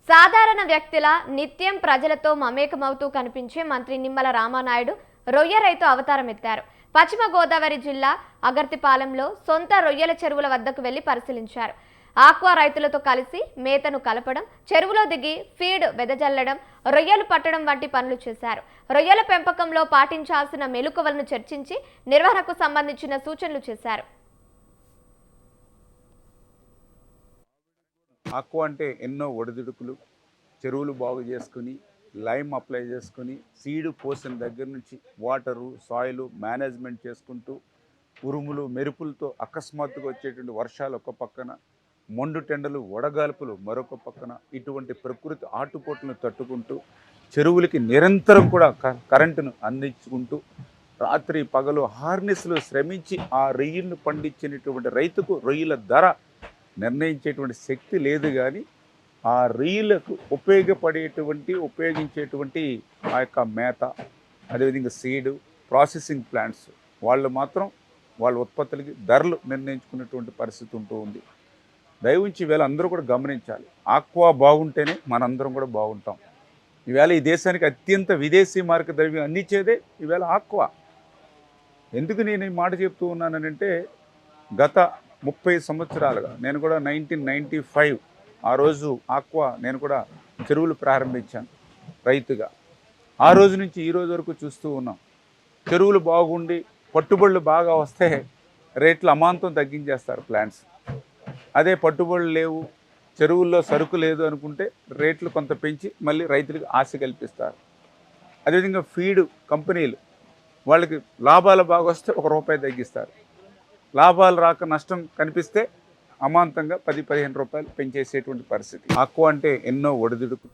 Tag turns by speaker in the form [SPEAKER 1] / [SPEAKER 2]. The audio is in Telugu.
[SPEAKER 1] సాధారణ వ్యక్తిలా నిత్యం ప్రజలతో మమేకమవుతూ కనిపించే మంత్రి నిమ్మల రామానాయుడు రొయ్య రైతు అవతారం ఎత్తారు. పశ్చిమ గోదావరి జిల్లా అగర్తిపాలెంలో సొంత రొయ్యల చెరువుల వద్దకు వెళ్లి పరిశీలించారు. ఆక్వా రైతులతో కలిసి మేతను కలపడం, చెరువులో దిగి ఫీడ్ వెదజల్లడం, రొయ్యలు పట్టడం వంటి పనులు చేశారు. రొయ్యల పెంపకంలో పాటించాల్సిన మెలకువలను చర్చించి నిర్వహణకు సంబంధించిన సూచనలు చేశారు.
[SPEAKER 2] ఆక్వా అంటే ఎన్నో ఒడిదుడుకులు, చెరువులు బాగు చేసుకుని లైమ్ అప్లై చేసుకుని సీడు పోసిన దగ్గర నుంచి వాటరు సాయిలు మేనేజ్మెంట్ చేసుకుంటూ ఉరుములు మెరుపులతో అకస్మాత్తుగా వచ్చేటువంటి వర్షాలు ఒక పక్కన, మొండు టెండలు వడగాల్పులు మరొక పక్కన, ఇటువంటి ప్రకృతి ఆటుపోట్లను తట్టుకుంటూ చెరువులకి నిరంతరం కూడా కరెంటును అందించుకుంటూ రాత్రి పగలు హార్నెస్లు శ్రమించి ఆ రొయ్యలను పండించినటువంటి రైతుకు రొయ్యల ధర నిర్ణయించేటువంటి శక్తి లేదు. కానీ ఆ రొయ్యలకు ఉపయోగించేటువంటి ఆ యొక్క మేత, అదేవిధంగా సీడు, ప్రాసెసింగ్ ప్లాంట్స్ వాళ్ళు మాత్రం వాళ్ళ ఉత్పత్తులకి ధరలు నిర్ణయించుకునేటువంటి పరిస్థితి ఉంటూ ఉంది. దయవుంచి ఈవేళ అందరూ కూడా గమనించాలి, ఆక్వా బాగుంటేనే మనందరం కూడా బాగుంటాం. ఈవేళ ఈ దేశానికి అత్యంత విదేశీ మార్క ద్రవ్యం అందించేదే ఈవేళ ఆక్వా. ఎందుకు నేను ఈ మాట చెప్తూ ఉన్నానంటే, గత 30 సంవత్సరాలుగా నేను కూడా 1995 ఆ రోజు ఆక్వా నేను కూడా చెరువులు ప్రారంభించాను రైతుగా. ఆ రోజు నుంచి ఈ రోజు వరకు చూస్తూ ఉన్నాం. చెరువులు బాగుండి పట్టుబడులు బాగా వస్తే రేట్లు అమాంతం తగ్గించేస్తారు ప్లాంట్స్. అదే పట్టుబడులు లేవు, చెరువుల్లో సరుకు లేదు అనుకుంటే రేట్లు కొంత పెంచి మళ్ళీ రైతులకు ఆశ కల్పిస్తారు. అదేవిధంగా ఫీడ్ కంపెనీలు వాళ్ళకి లాభాలు బాగా వస్తే ₹1 తగ్గిస్తారు. లాభాలు రాక నష్టం కనిపిస్తే అమాంతంగా 10-15 రూపాయలు పెంచేసేటువంటి పరిస్థితి. ఆక్వా అంటే ఎన్నో ఒడిదుడుకు